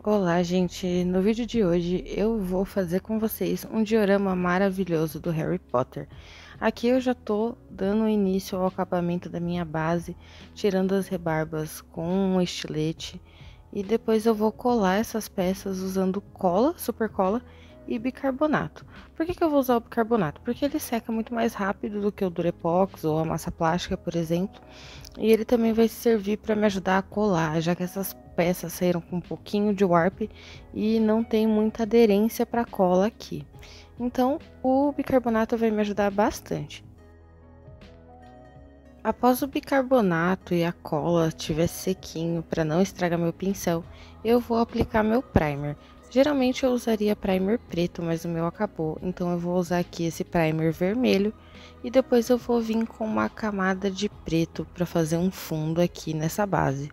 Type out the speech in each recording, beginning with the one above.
Olá, gente! No vídeo de hoje eu vou fazer com vocês um diorama maravilhoso do Harry Potter. Aqui eu já tô dando início ao acabamento da minha base, tirando as rebarbas com um estilete. E depois eu vou colar essas peças usando cola, super cola e bicarbonato. Por que eu vou usar o bicarbonato? Porque ele seca muito mais rápido do que o Durepox ou a massa plástica, por exemplo. E ele também vai servir para me ajudar a colar, já que essas peças saíram com um pouquinho de warp e não tem muita aderência para cola aqui. Então, o bicarbonato vai me ajudar bastante. Após o bicarbonato e a cola estiver sequinho para não estragar meu pincel, eu vou aplicar meu primer. Geralmente eu usaria primer preto, mas o meu acabou, então eu vou usar aqui esse primer vermelho e depois eu vou vir com uma camada de preto para fazer um fundo aqui nessa base.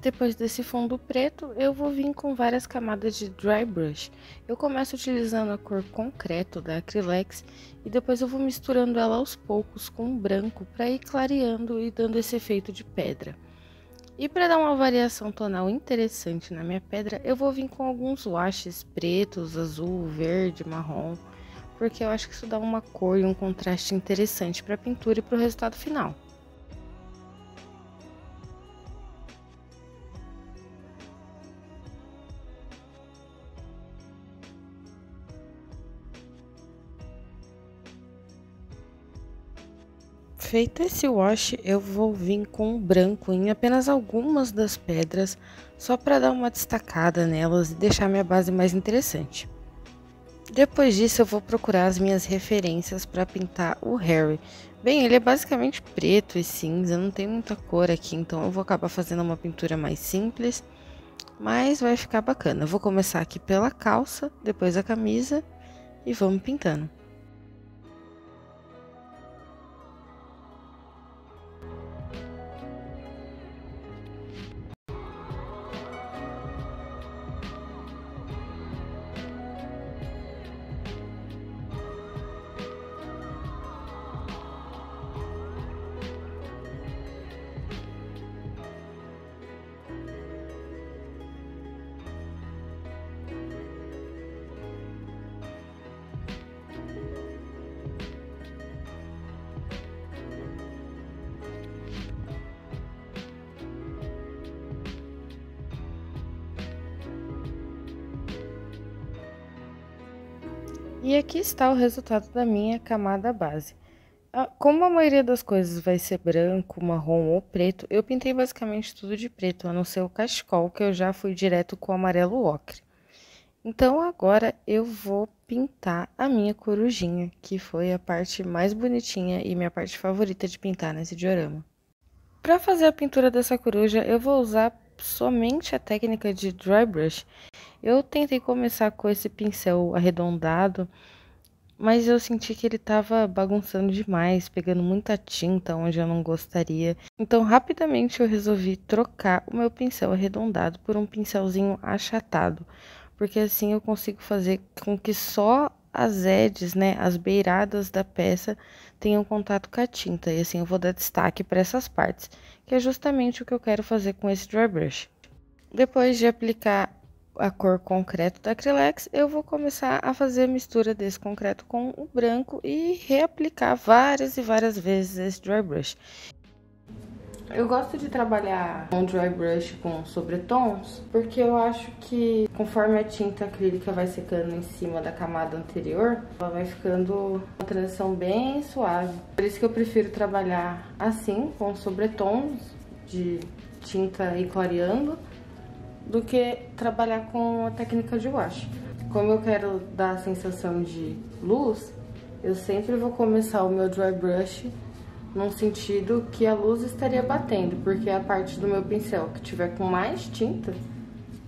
Depois desse fundo preto, eu vou vir com várias camadas de dry brush. Eu começo utilizando a cor concreto da Acrylex e depois eu vou misturando ela aos poucos com o branco para ir clareando e dando esse efeito de pedra. E para dar uma variação tonal interessante na minha pedra, eu vou vir com alguns washes pretos, azul, verde, marrom, porque eu acho que isso dá uma cor e um contraste interessante para a pintura e para o resultado final. Feito esse wash, eu vou vir com o branco em apenas algumas das pedras, só para dar uma destacada nelas e deixar minha base mais interessante. Depois disso, eu vou procurar as minhas referências para pintar o Harry. Bem, ele é basicamente preto e cinza, não tem muita cor aqui, então eu vou acabar fazendo uma pintura mais simples, mas vai ficar bacana. Eu vou começar aqui pela calça, depois a camisa e vamos pintando. E aqui está o resultado da minha camada base. Como a maioria das coisas vai ser branco, marrom ou preto, eu pintei basicamente tudo de preto, a não ser o cachecol, que eu já fui direto com o amarelo ocre. Então agora eu vou pintar a minha corujinha, que foi a parte mais bonitinha e minha parte favorita de pintar nesse diorama. Para fazer a pintura dessa coruja, eu vou usar somente a técnica de dry brush. Eu tentei começar com esse pincel arredondado, mas eu senti que ele estava bagunçando demais, pegando muita tinta onde eu não gostaria. Então, rapidamente eu resolvi trocar o meu pincel arredondado por um pincelzinho achatado, porque assim eu consigo fazer com que só as edges, né, as beiradas da peça tenham contato com a tinta, e assim eu vou dar destaque para essas partes, que é justamente o que eu quero fazer com esse dry brush. Depois de aplicar a cor concreto da Acrylex, eu vou começar a fazer a mistura desse concreto com o branco e reaplicar várias e várias vezes esse dry brush. Eu gosto de trabalhar com dry brush com sobretons, porque eu acho que conforme a tinta acrílica vai secando em cima da camada anterior, ela vai ficando uma transição bem suave. Por isso que eu prefiro trabalhar assim, com sobretons de tinta e clareando, do que trabalhar com a técnica de wash. Como eu quero dar a sensação de luz, eu sempre vou começar o meu dry brush num sentido que a luz estaria batendo, porque a parte do meu pincel que tiver com mais tinta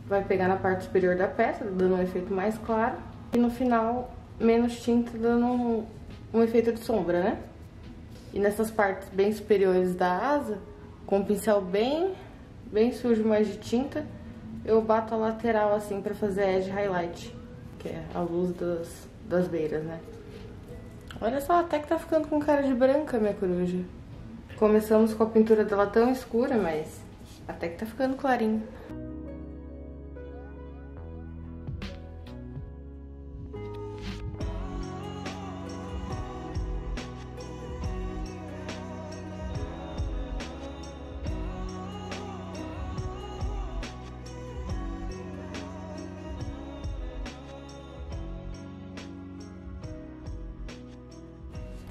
vai pegar na parte superior da peça, dando um efeito mais claro, e no final menos tinta, dando um efeito de sombra, né? E nessas partes bem superiores da asa, com o pincel bem sujo, mais de tinta, eu bato a lateral assim pra fazer edge highlight, que é a luz das beiras, né? Olha só, até que tá ficando com cara de branca, minha coruja. Começamos com a pintura dela tão escura, mas até que tá ficando clarinho.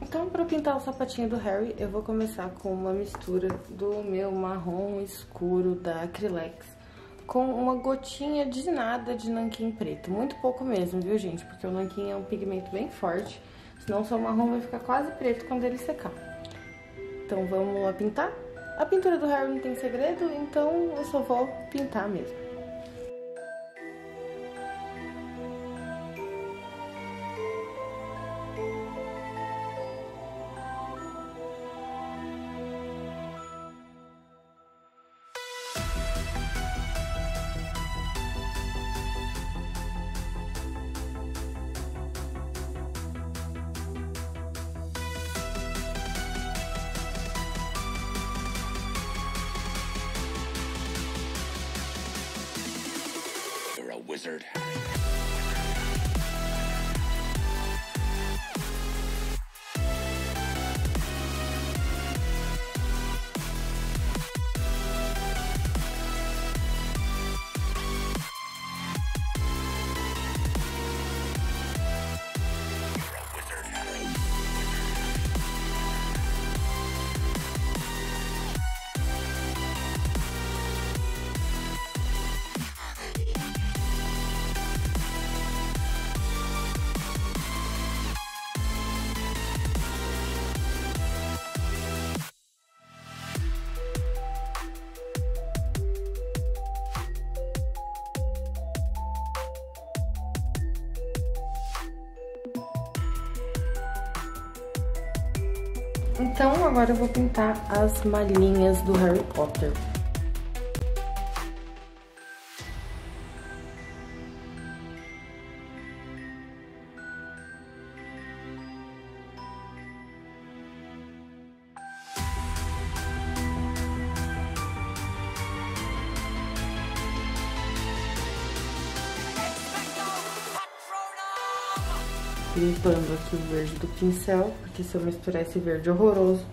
Então, para pintar o sapatinho do Harry, eu vou começar com uma mistura do meu marrom escuro da Acrylex com uma gotinha de nada de nanquim preto. Muito pouco mesmo, viu, gente? Porque o nanquim é um pigmento bem forte, senão o seu marrom vai ficar quase preto quando ele secar. Então, vamos lá pintar? A pintura do Harry não tem segredo, então eu só vou pintar mesmo. Wizard. Então, agora eu vou pintar as malinhas do Harry Potter. Limpando aqui o verde do pincel, porque se eu misturar esse verde horroroso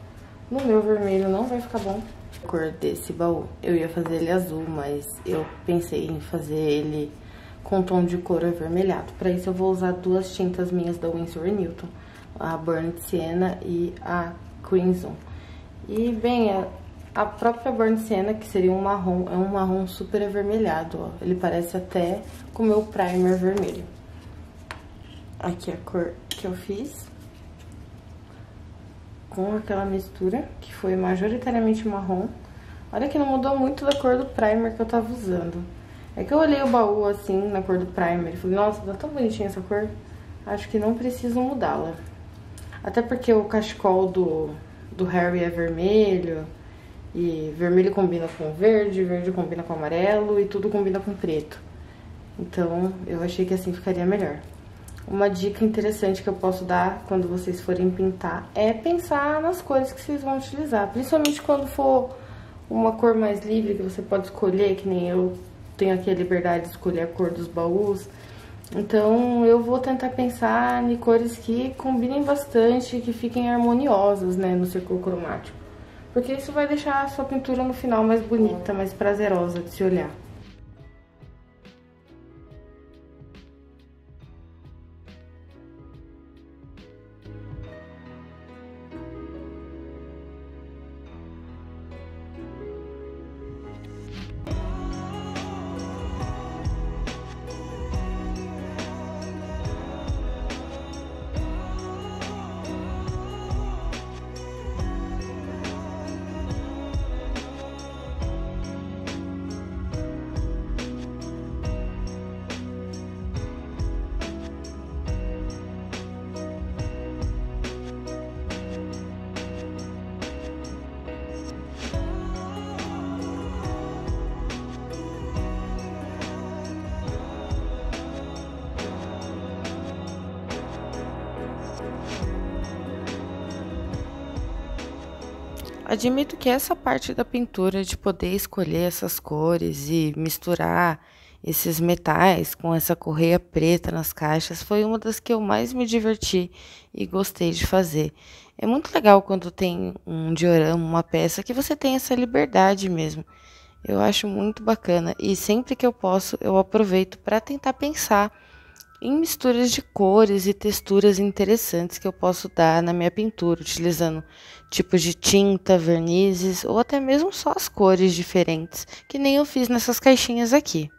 no meu vermelho não vai ficar bom. A cor desse baú, eu ia fazer ele azul, mas eu pensei em fazer ele com tom de couro avermelhado. Para isso eu vou usar duas tintas minhas da Winsor & Newton, a Burnt Sienna e a Crimson. E bem, a própria Burnt Sienna, que seria um marrom, é um marrom super avermelhado, ó. Ele parece até com o meu primer vermelho. Aqui a cor que eu fiz com aquela mistura, que foi majoritariamente marrom. Olha que não mudou muito da cor do primer que eu tava usando. É que eu olhei o baú assim, na cor do primer, e falei, nossa, tá tão bonitinha essa cor, acho que não preciso mudá-la. Até porque o cachecol do Harry é vermelho, e vermelho combina com verde, verde combina com amarelo, e tudo combina com preto. Então, eu achei que assim ficaria melhor. Uma dica interessante que eu posso dar quando vocês forem pintar é pensar nas cores que vocês vão utilizar. Principalmente quando for uma cor mais livre, que você pode escolher, que nem eu tenho aqui a liberdade de escolher a cor dos baús. Então, eu vou tentar pensar em cores que combinem bastante e que fiquem harmoniosas, né, no círculo cromático. Porque isso vai deixar a sua pintura no final mais bonita, mais prazerosa de se olhar. Admito que essa parte da pintura de poder escolher essas cores e misturar esses metais com essa correia preta nas caixas foi uma das que eu mais me diverti e gostei de fazer. É muito legal quando tem um diorama, uma peça que você tem essa liberdade mesmo. Eu acho muito bacana e sempre que eu posso eu aproveito para tentar pensar em misturas de cores e texturas interessantes que eu posso dar na minha pintura, utilizando tipos de tinta, vernizes ou até mesmo só as cores diferentes, que nem eu fiz nessas caixinhas aqui.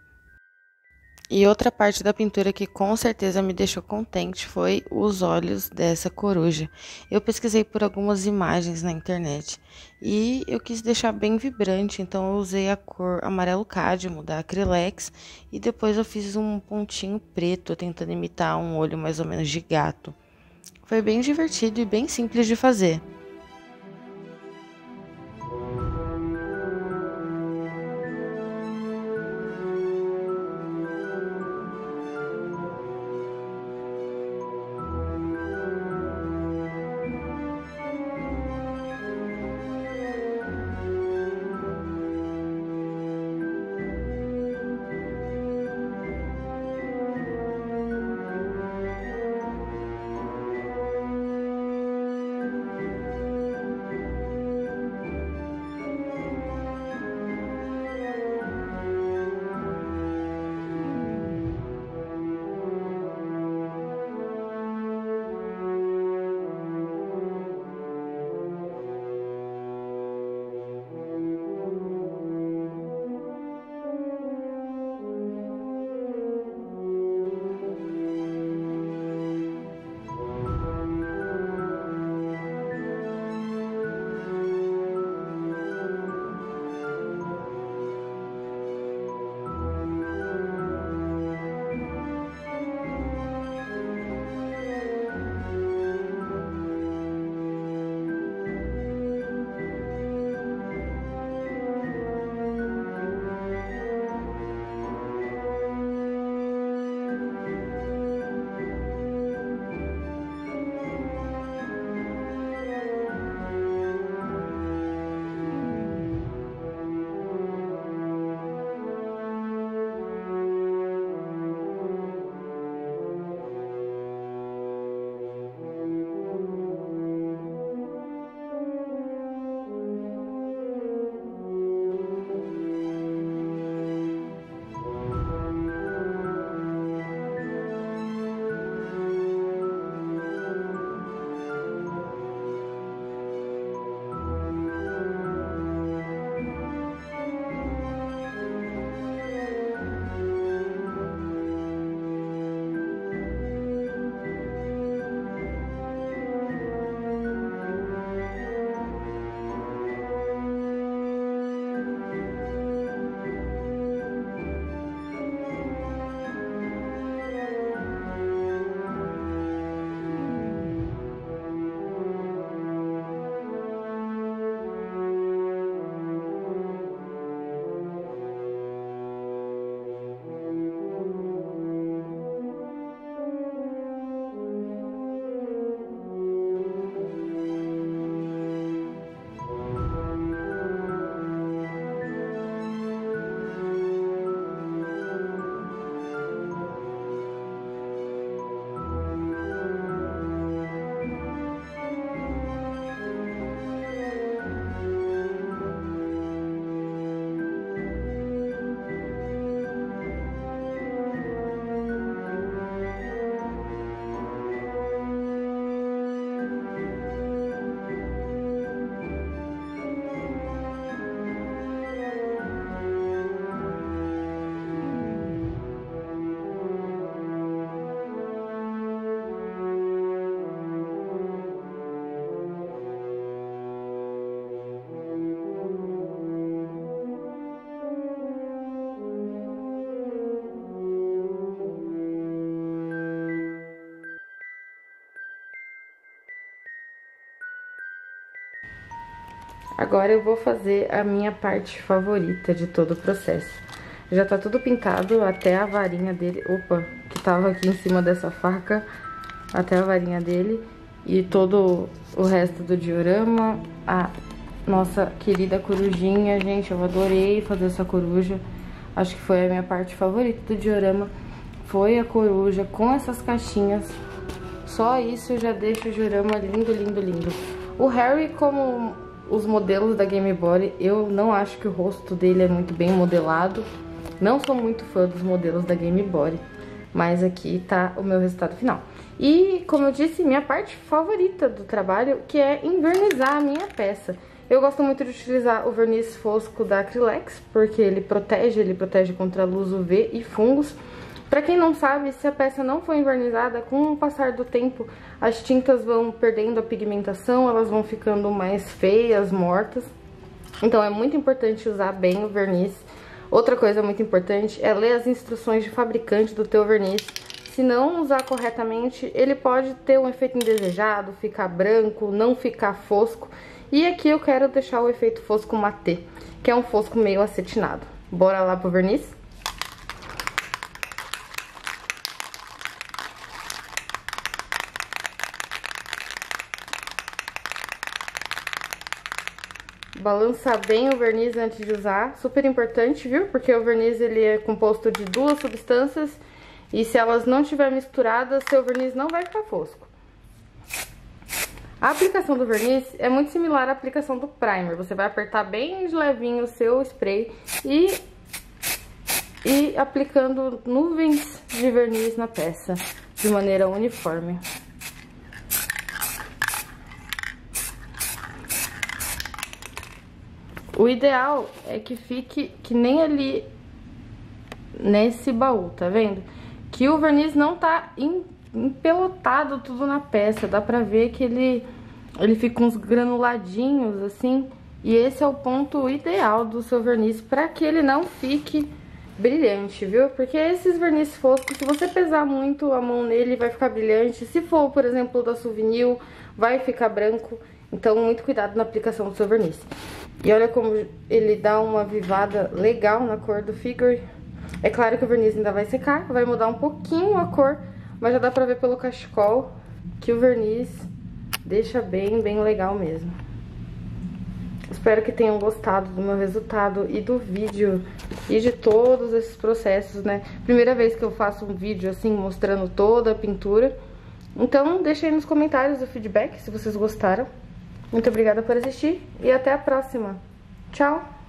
E outra parte da pintura que com certeza me deixou contente foi os olhos dessa coruja. Eu pesquisei por algumas imagens na internet e eu quis deixar bem vibrante, então eu usei a cor amarelo cádmio da Acrylex e depois eu fiz um pontinho preto, tentando imitar um olho mais ou menos de gato. Foi bem divertido e bem simples de fazer. Agora eu vou fazer a minha parte favorita de todo o processo. Já tá tudo pintado, até a varinha dele, opa, que tava aqui em cima dessa faca, até a varinha dele. E todo o resto do diorama, a nossa querida corujinha, gente. Eu adorei fazer essa coruja. Acho que foi a minha parte favorita do diorama. Foi a coruja com essas caixinhas. Só isso já deixa o diorama lindo, lindo, lindo. O Harry, como os modelos da Game Boy, eu não acho que o rosto dele é muito bem modelado. Não sou muito fã dos modelos da Game Boy. Mas aqui tá o meu resultado final. E, como eu disse, minha parte favorita do trabalho, que é envernizar a minha peça. Eu gosto muito de utilizar o verniz fosco da Acrylex, porque ele protege contra a luz UV e fungos. Pra quem não sabe, se a peça não for envernizada, com o passar do tempo, as tintas vão perdendo a pigmentação, elas vão ficando mais feias, mortas. Então é muito importante usar bem o verniz. Outra coisa muito importante é ler as instruções de fabricante do teu verniz. Se não usar corretamente, ele pode ter um efeito indesejado, ficar branco, não ficar fosco. E aqui eu quero deixar o efeito fosco matê, que é um fosco meio acetinado. Bora lá pro verniz? Balançar bem o verniz antes de usar, super importante, viu? Porque o verniz ele é composto de duas substâncias e se elas não estiverem misturadas, seu verniz não vai ficar fosco. A aplicação do verniz é muito similar à aplicação do primer. Você vai apertar bem de levinho o seu spray e aplicando nuvens de verniz na peça de maneira uniforme. O ideal é que fique que nem ali nesse baú, tá vendo? Que o verniz não tá empelotado tudo na peça, dá pra ver que ele fica uns granuladinhos assim, e esse é o ponto ideal do seu verniz pra que ele não fique brilhante, viu? Porque esses verniz foscos, se você pesar muito a mão nele, vai ficar brilhante. Se for, por exemplo, da Souvenir, vai ficar branco. Então, muito cuidado na aplicação do seu verniz. E olha como ele dá uma avivada legal na cor do figure. É claro que o verniz ainda vai secar, vai mudar um pouquinho a cor, mas já dá pra ver pelo cachecol que o verniz deixa bem legal mesmo. Espero que tenham gostado do meu resultado e do vídeo e de todos esses processos, né? Primeira vez que eu faço um vídeo assim, mostrando toda a pintura. Então, deixa aí nos comentários o feedback, se vocês gostaram. Muito obrigada por assistir e até a próxima. Tchau!